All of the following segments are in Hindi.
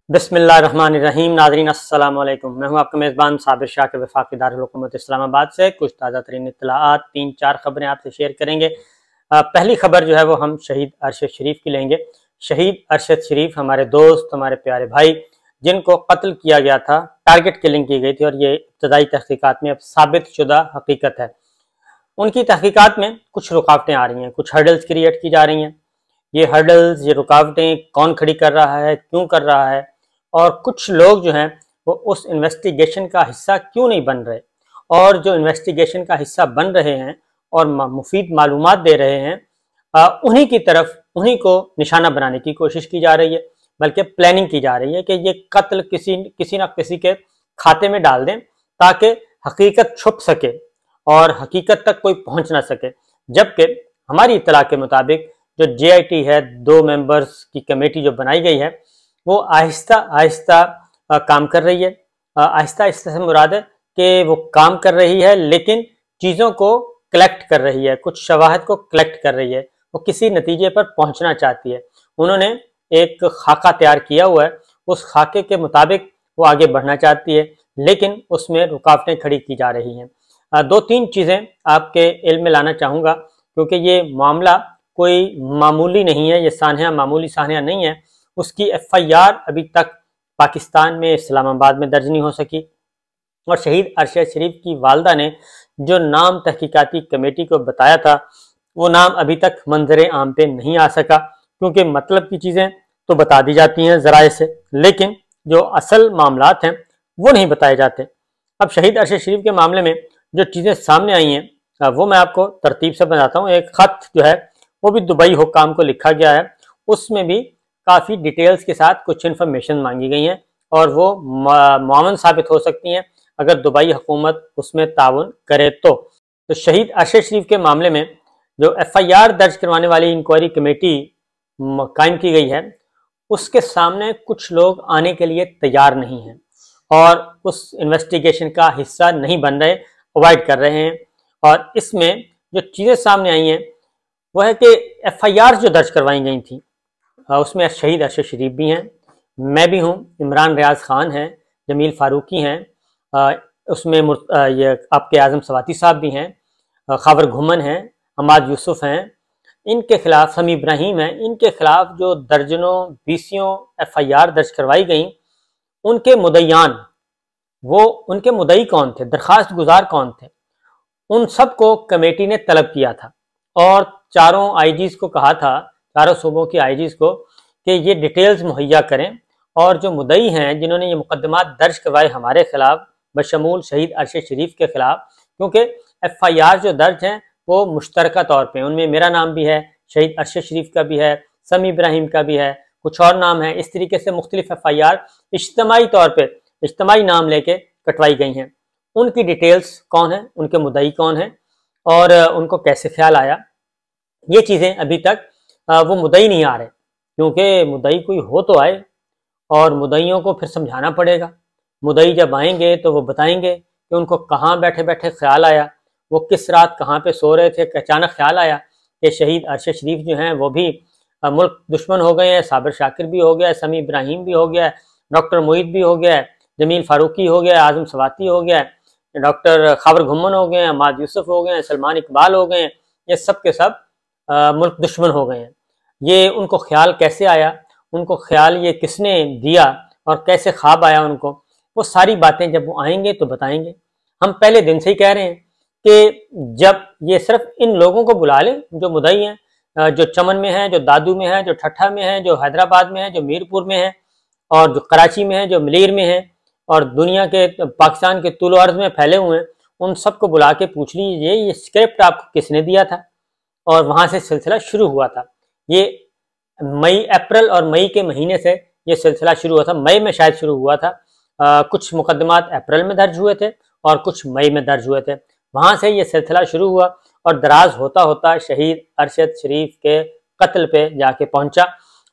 बिस्मिल्लाहिर्रहमानिर्रहीम। नाज़रीन अस्सलाम वालेकुम। मैं हूं आपका मेज़बान साबिर शाकिर वफाकी दारुल हुकूमत इस्लामाबाद से। कुछ ताज़ा तरीन इत्तलाआत 3-4 खबरें आपसे शेयर करेंगे। पहली खबर जो है वो हम शहीद अरशद शरीफ की लेंगे। शहीद अरशद शरीफ हमारे दोस्त, हमारे प्यारे भाई, जिनको कत्ल किया गया था, टारगेट किलिंग की गई थी और ये इब्तदाई तहकीकात में अब साबित शुदा हकीकत है। उनकी तहकीकात में कुछ रुकावटें आ रही हैं, कुछ हर्डल्स क्रिएट की जा रही हैं। ये हर्डल्स, ये रुकावटें कौन खड़ी कर रहा है, क्यों कर रहा है, और कुछ लोग जो हैं वो उस इन्वेस्टिगेशन का हिस्सा क्यों नहीं बन रहे, और जो इन्वेस्टिगेशन का हिस्सा बन रहे हैं और मुफीद मालूमात दे रहे हैं, उन्हीं की तरफ, उन्हीं को निशाना बनाने की कोशिश की जा रही है। बल्कि प्लानिंग की जा रही है कि ये कत्ल किसी न किसी के खाते में डाल दें ताकि हकीकत छुप सके और हकीकत तक कोई पहुंच ना सके। जबकि हमारी इत्तला के मुताबिक जो JIT है, 2 मेंबर्स की कमेटी जो बनाई गई है, वो आहिस्ता आहिस्ता काम कर रही है। आहिस्ता आहिस्ता से मुराद है कि वो काम कर रही है लेकिन चीज़ों को कलेक्ट कर रही है, कुछ शवाहिद को कलेक्ट कर रही है, वो किसी नतीजे पर पहुंचना चाहती है। उन्होंने एक खाका तैयार किया हुआ है, उस खाके के मुताबिक वो आगे बढ़ना चाहती है, लेकिन उसमें रुकावटें खड़ी की जा रही हैं। 2-3 चीज़ें आपके इल्म में लाना चाहूँगा, क्योंकि ये मामला कोई मामूली नहीं है, ये मामूली सान्या नहीं है। उसकी FIR अभी तक पाकिस्तान में, इस्लामाबाद में दर्ज नहीं हो सकी, और शहीद अरशद शरीफ की वालदा ने जो नाम तहकीकाती कमेटी को बताया था, वो नाम अभी तक मंजर आम पे नहीं आ सका, क्योंकि मतलब की चीज़ें तो बता दी जाती हैं ज़राए से, लेकिन जो असल मामलात हैं वो नहीं बताए जाते। अब शहीद अरशद शरीफ के मामले में जो चीज़ें सामने आई हैं वो मैं आपको तरतीब से बताता हूँ। एक ख़त जो है वो भी दुबई हुक्काम को लिखा गया है, उसमें भी काफ़ी डिटेल्स के साथ कुछ इन्फॉर्मेशन मांगी गई हैं और वो मुआवन साबित हो सकती हैं अगर दुबई हुकूमत उसमें ताउन करे तो शहीद अरशद शरीफ के मामले में जो FIR दर्ज करवाने वाली इंक्वायरी कमेटी कायम की गई है, उसके सामने कुछ लोग आने के लिए तैयार नहीं हैं और उस इन्वेस्टिगेशन का हिस्सा नहीं बन रहे, अवॉइड कर रहे हैं। और इसमें जो चीज़ें सामने आई हैं वो है कि FIR जो दर्ज करवाई गई थी उसमें शहीद अरशद शरीफ भी हैं, मैं भी हूँ, इमरान रियाज खान हैं, जमील फारूकी हैं, उसमें ये आपके आज़म सवाती साहब भी हैं, खावर घुमन हैं, हमाद यूसुफ हैं, इनके खिलाफ समी इब्राहिम हैं। इनके खिलाफ जो दर्जनों बीसियों FIR दर्ज करवाई गई, उनके मुद्दईयान, वो उनके मुद्दई कौन थे, दरखास्त गुजार कौन थे, उन सब को कमेटी ने तलब किया था और चारों IGs को कहा था, चारों सूबों की IGs को, कि ये डिटेल्स मुहैया करें और जो मुद्दई हैं जिन्होंने ये मुकदमात दर्ज करवाए हमारे खिलाफ, बशमूल शहीद अरशद शरीफ के खिलाफ, क्योंकि FIR जो दर्ज हैं वो मुश्तरका तौर पे, उनमें मेरा नाम भी है, शहीद अरशद शरीफ का भी है, समी इब्राहिम का भी है, कुछ और नाम है, इस तरीके से मुख्तलिफ FIR इज्तमाही तौर पर, इज्तमाही नाम लेके कटवाई गई हैं। उनकी डिटेल्स कौन है, उनके मुद्दई कौन है और उनको कैसे ख्याल आया, ये चीज़ें अभी तक वो मुद्दई नहीं आ रहे, क्योंकि मुद्दई कोई हो तो आए और मुद्दईयों को फिर समझाना पड़ेगा। मुद्दई जब आएंगे तो वो बताएंगे कि उनको कहाँ बैठे बैठे ख्याल आया, वो किस रात कहाँ पे सो रहे थे, अचानक ख्याल आया कि शहीद अरशद शरीफ जो हैं वो भी मुल्क दुश्मन हो गए हैं, साबिर शाकिर भी हो गया है, समी इब्राहिम भी हो गया है, डॉक्टर मोईद भी हो गया है, जमील फारूकी हो गया है, आज़म सवाती हो गया है, डॉक्टर खावर घुमन हो गए हैं, हमाद यूसुफ हो गए हैं, सलमान इकबाल हो गए हैं, ये सब के सब मुल्क दुश्मन हो गए हैं। ये उनको ख्याल कैसे आया, उनको ख्याल ये किसने दिया और कैसे ख्वाब आया उनको, वो सारी बातें जब वो आएंगे तो बताएंगे। हम पहले दिन से ही कह रहे हैं कि जब ये सिर्फ इन लोगों को बुला लें जो मुद्दई हैं, जो चमन में है, जो दादू में है, जो ठट्ठा में है, जो हैदराबाद में है, जो मीरपुर में है, और जो कराची में है, जो मलीर में है, और दुनिया के, पाकिस्तान के तुल अर्ज़ में फैले हुए हैं, उन सबको बुला के पूछ लीजिए ये स्क्रिप्ट आपको किसने दिया था। और वहाँ से सिलसिला शुरू हुआ था। ये अप्रैल और मई के महीने से ये सिलसिला शुरू हुआ था। मई में शायद शुरू हुआ था, कुछ मुकदमात अप्रैल में दर्ज हुए थे और कुछ मई में दर्ज हुए थे। वहाँ से ये सिलसिला शुरू हुआ और दराज होता होता शहीद अरशद शरीफ के कत्ल पे जाके पहुँचा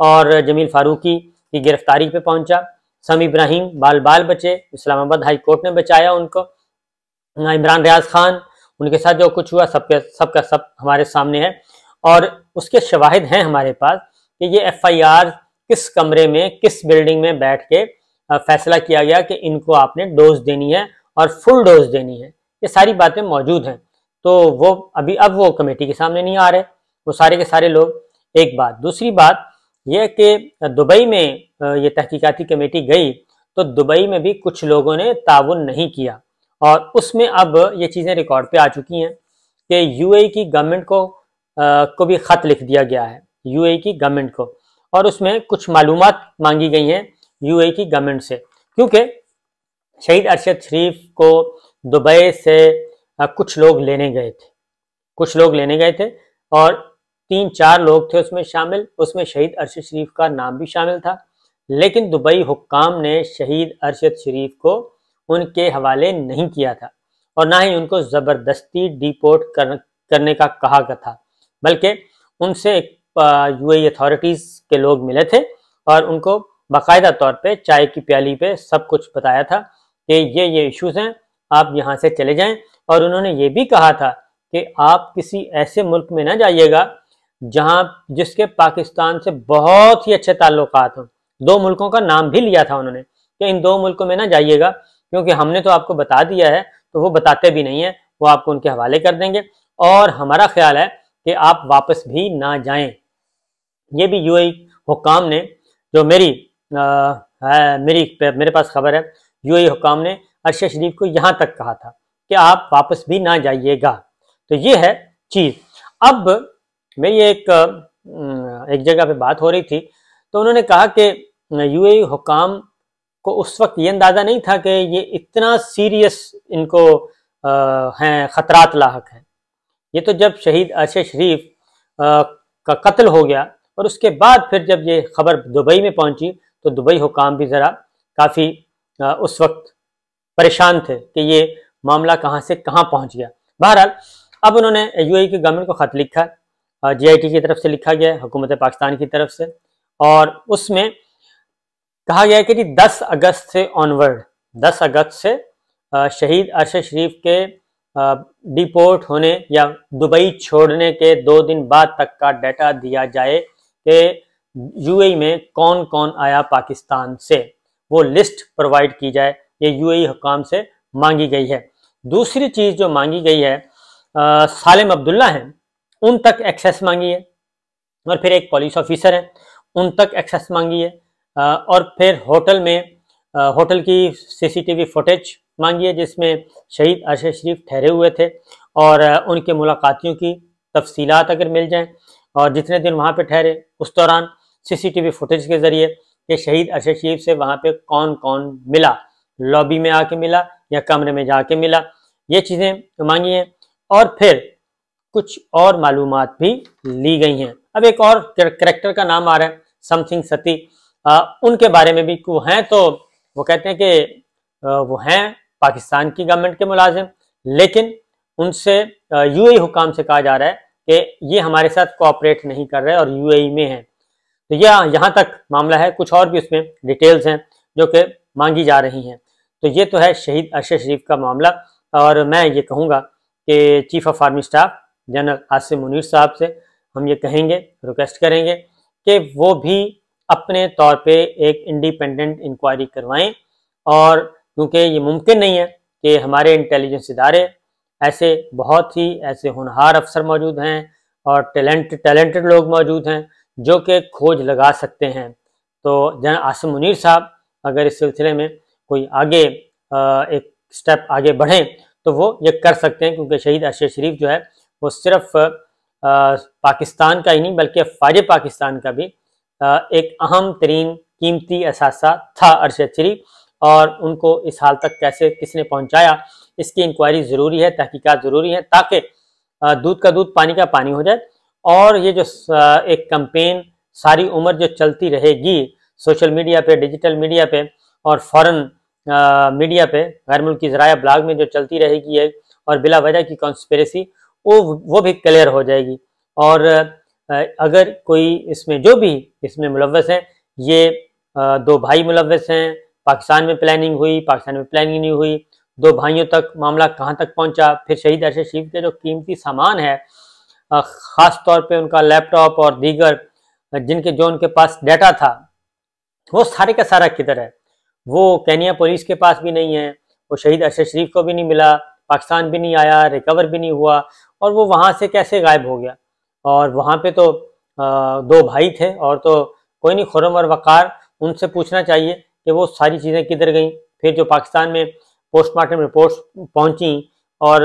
और जमील फारूकी की गिरफ्तारी पे पहुँचा। समी इब्राहिम बाल बाल बचे, इस्लामाबाद हाई कोर्ट ने बचाया उनको। इमरान रियाज खान, उनके साथ जो कुछ हुआ सबका सब हमारे सामने है और उसके शवाहिद हैं हमारे पास कि ये FIR किस कमरे में, किस बिल्डिंग में बैठ के फैसला किया गया कि इनको आपने डोज देनी है और फुल डोज देनी है। ये सारी बातें मौजूद हैं। तो वो अब वो कमेटी के सामने नहीं आ रहे, वो सारे के सारे लोग। एक बात। दूसरी बात यह कि दुबई में ये तहकीकाती कमेटी गई तो दुबई में भी कुछ लोगों ने ताउन नहीं किया, और उसमें अब ये चीज़ें रिकॉर्ड पे आ चुकी हैं कि यूएई की गवर्नमेंट को भी ख़त लिख दिया गया है, यूएई की गवर्नमेंट को, और उसमें कुछ मालूमात मांगी गई हैं यूएई की गवर्नमेंट से, क्योंकि शहीद अरशद शरीफ को दुबई से कुछ लोग लेने गए थे और 3-4 लोग थे उसमें शामिल। उसमें शहीद अरशद शरीफ का नाम भी शामिल था, लेकिन दुबई हुक्काम ने शहीद अरशद शरीफ को उनके हवाले नहीं किया था और ना ही उनको ज़बरदस्ती डिपोर्ट करने का कहा था, बल्कि उनसे यूएई अथॉरिटीज़ के लोग मिले थे और उनको बाकायदा तौर पे चाय की प्याली पे सब कुछ बताया था कि ये इश्यूज़ हैं, आप यहाँ से चले जाएं। और उन्होंने ये भी कहा था कि आप किसी ऐसे मुल्क में ना जाइएगा जिसके पाकिस्तान से बहुत ही अच्छे ताल्लुकात हों। 2 मुल्कों का नाम भी लिया था उन्होंने कि इन 2 मुल्कों में ना जाइएगा, क्योंकि हमने तो आपको बता दिया है, तो वो बताते भी नहीं है, वो आपको उनके हवाले कर देंगे और हमारा ख्याल है कि आप वापस भी ना जाएं। ये भी यूएई हुक्काम ने, जो मेरे पास खबर है, यूएई हुक्काम ने अरशद शरीफ को यहाँ तक कहा था कि आप वापस भी ना जाइएगा। तो ये है चीज़। अब मेरी एक जगह पे बात हो रही थी, तो उन्होंने कहा कि यूएई हुक्काम को उस वक्त ये अंदाज़ा नहीं था कि ये इतना सीरियस इनको हैं, ख़तरात लाहक हैं। ये तो जब शहीद अरशद शरीफ का कत्ल हो गया और उसके बाद फिर जब ये खबर दुबई में पहुंची तो दुबई हुक्काम भी ज़रा काफ़ी उस वक्त परेशान थे कि ये मामला कहाँ से कहाँ पहुंच गया। बहरहाल अब उन्होंने यूएई की गवर्नमेंट को ख़त लिखा, जीआईटी की तरफ से लिखा गया, हुकूमत पाकिस्तान की तरफ से, और उसमें कहा गया है कि 10 अगस्त से ऑनवर्ड, 10 अगस्त से शहीद अरशद शरीफ के डिपोर्ट होने या दुबई छोड़ने के 2 दिन बाद तक का डाटा दिया जाए कि यूएई में कौन कौन आया पाकिस्तान से, वो लिस्ट प्रोवाइड की जाए। ये यूएई हुक्काम से मांगी गई है। दूसरी चीज़ जो मांगी गई है, सालिम अब्दुल्ला हैं, उन तक एक्सेस मांगी है, और फिर एक पुलिस ऑफिसर है, उन तक एक्सेस मांगी है, और फिर होटल की सीसीटीवी फुटेज मांगी है जिसमें शहीद अरशद शरीफ ठहरे हुए थे, और उनके मुलाकातियों की तफसीलात अगर मिल जाएं और जितने दिन वहाँ पे ठहरे उस दौरान सीसीटीवी फुटेज के ज़रिए कि शहीद अरशद शरीफ से वहाँ पे कौन कौन मिला, लॉबी में आके मिला या कमरे में जाके मिला, ये चीज़ें मांगी हैं। और फिर कुछ और मालूमात भी ली गई हैं। अब एक और कैरेक्टर का नाम आ रहा है, समथिंग सती, उनके बारे में भी वो हैं, तो वो कहते हैं कि वो हैं पाकिस्तान की गवर्नमेंट के मुलाजिम, लेकिन उनसे यूएई हुक्काम से कहा जा रहा है कि ये हमारे साथ कोऑपरेट नहीं कर रहे और यूएई में हैं। तो यहाँ तक मामला है। कुछ और भी उसमें डिटेल्स हैं जो कि मांगी जा रही हैं। तो ये तो है शहीद अरशद शरीफ का मामला, और मैं ये कहूँगा कि chief of army staff general Asim Munir साहब से हम ये कहेंगे, रिक्वेस्ट करेंगे कि वो भी अपने तौर पे एक इंडिपेंडेंट इंक्वायरी करवाएं, और क्योंकि ये मुमकिन नहीं है कि हमारे इंटेलिजेंस इदारे ऐसे होनहार अफसर मौजूद हैं और टैलेंटेड लोग मौजूद हैं जो कि खोज लगा सकते हैं। तो जनरल आसिम मुनीर साहब अगर इस सिलसिले में कोई आगे एक स्टेप आगे बढ़ें तो वो ये कर सकते हैं, क्योंकि शहीद अरशद शरीफ जो है वो सिर्फ पाकिस्तान का ही नहीं बल्कि फ़ौज पाकिस्तान का भी एक अहम तरीन कीमती असासा था अरशद शरीफ, और उनको इस हाल तक कैसे किसने पहुंचाया इसकी इंक्वायरी ज़रूरी है, तहकीकात ज़रूरी है, ताकि दूध का दूध पानी का पानी हो जाए। और ये जो एक कैंपेन सारी उम्र जो चलती रहेगी सोशल मीडिया पे, डिजिटल मीडिया पे और फॉरेन मीडिया पे, गैर मुल्की ज़राया ब्लॉग में जो चलती रहेगी है, और बिला वजह की कॉन्स्पिरेसी वो भी क्लियर हो जाएगी। और अगर कोई जो भी इसमें मुलव्वस हैं, ये 2 भाई मुलव्वस हैं, पाकिस्तान में प्लानिंग हुई, पाकिस्तान में प्लानिंग नहीं हुई, 2 भाइयों तक मामला कहाँ तक पहुँचा, फिर शहीद अरशद शरीफ के जो कीमती सामान है, ख़ास तौर पे उनका लैपटॉप और दीगर जो उनके पास डाटा था, वो सारे का सारा किधर है? वो केनिया पुलिस के पास भी नहीं है, वो शहीद अरशद शरीफ को भी नहीं मिला, पाकिस्तान भी नहीं आया, रिकवर भी नहीं हुआ, और वो वहाँ से कैसे गायब हो गया? और वहाँ पे तो दो भाई थे, और तो कोई नहीं, खुर्रम और वक़ार, उनसे पूछना चाहिए कि वो सारी चीज़ें किधर गईं। फिर जो पाकिस्तान में पोस्टमार्टम रिपोर्ट्स पहुँची और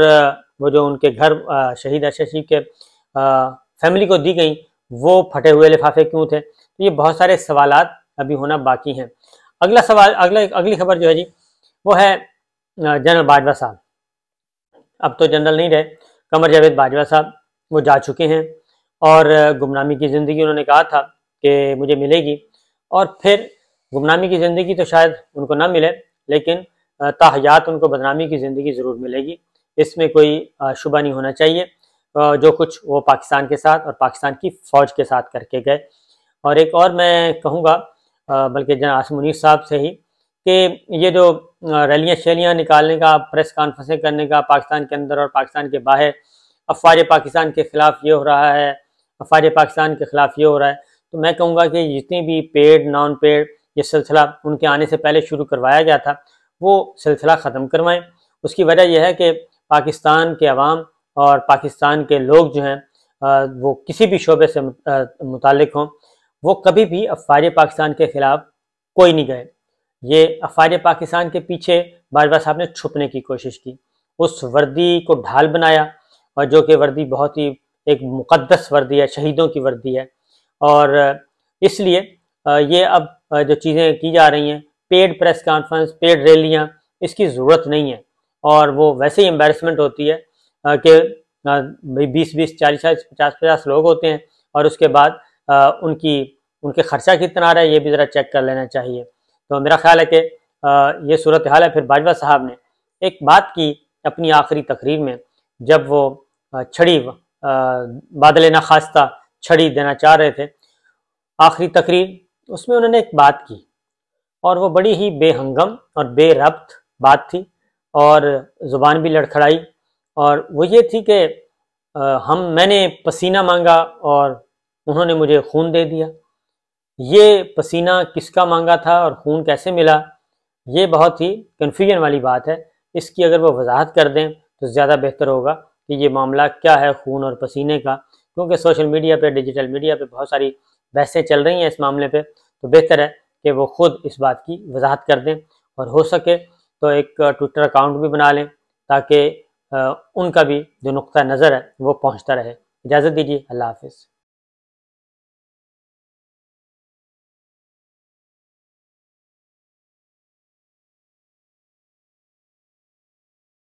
वो जो उनके घर शहीद अरशद शरीफ के फैमिली को दी गई, वो फटे हुए लिफाफे क्यों थे? तो ये बहुत सारे सवालात अभी होना बाकी हैं। अगला सवाल, अगली खबर जो है जी, वो है जनरल बाजवा साहब। अब तो जनरल नहीं रहे, कमर जावेद बाजवा साहब, वो जा चुके हैं और गुमनामी की ज़िंदगी उन्होंने कहा था कि मुझे मिलेगी, और फिर गुमनामी की ज़िंदगी तो शायद उनको ना मिले, लेकिन ताहयात उनको बदनामी की ज़िंदगी ज़रूर मिलेगी, इसमें कोई शुबा नहीं होना चाहिए। जो कुछ वो पाकिस्तान के साथ और पाकिस्तान की फ़ौज के साथ करके गए। और एक और मैं कहूँगा, बल्कि जनाब आसिम मुनीर साहब से ही, कि ये जो रैलियाँ शैलियाँ निकालने का, प्रेस कॉन्फ्रेंसें करने का पाकिस्तान के अंदर और पाकिस्तान के बाहर, अफवाज पाकिस्तान के ख़िलाफ़ ये हो रहा है, अफवाज पाकिस्तान के ख़िलाफ़ ये हो रहा है, तो मैं कहूँगा कि जितनी भी पेड नॉन पेड ये सिलसिला उनके आने से पहले शुरू करवाया गया था, वो सिलसिला ख़त्म करवाएं। उसकी वजह यह है कि पाकिस्तान के अवाम और पाकिस्तान के लोग जो हैं, वो किसी भी शोबे से मुतालिक हों, वो कभी भी अफवाज पाकिस्तान के ख़िलाफ़ कोई नहीं गए। ये अफवाज पाकिस्तान के पीछे बाजवा साहब ने छुपने की कोशिश की, उस वर्दी को ढाल बनाया, और जो कि वर्दी बहुत ही एक मुक़द्दस वर्दी है, शहीदों की वर्दी है। और इसलिए ये अब जो चीज़ें की जा रही हैं, पेड प्रेस कॉन्फ्रेंस, पेड रैलियाँ, इसकी ज़रूरत नहीं है। और वो वैसे ही एम्बैरसमेंट होती है कि 20-20, 40-40, 50-50 लोग होते हैं, और उसके बाद उनके खर्चा कितना आ रहा है ये भी ज़रा चेक कर लेना चाहिए। तो मेरा ख्याल है कि ये सूरत हाल है। फिर बाजवा साहब ने एक बात की अपनी आखिरी तकरीर में, जब वो छड़ी बादल नाखास्ता छड़ी देना चाह रहे थे, आखिरी तकरीर, उसमें उन्होंने एक बात की, और वो बड़ी ही बेहंगम और बेरब्त बात थी, और ज़ुबान भी लड़खड़ाई, और वो ये थी कि मैंने पसीना मांगा और उन्होंने मुझे खून दे दिया। ये पसीना किसका मांगा था और खून कैसे मिला, ये बहुत ही कन्फ्यूजन वाली बात है। इसकी अगर वो वजाहत कर दें तो ज़्यादा बेहतर होगा कि ये मामला क्या है खून और पसीने का, क्योंकि सोशल मीडिया पे, डिजिटल मीडिया पे बहुत सारी बहसें चल रही हैं इस मामले पे। तो बेहतर है कि वो खुद इस बात की वजाहत कर दें, और हो सके तो एक ट्विटर अकाउंट भी बना लें, ताकि उनका भी जो नुक्ता नज़र है वो पहुँचता रहे। इजाज़त दीजिए, अल्लाह हाफ़िज़।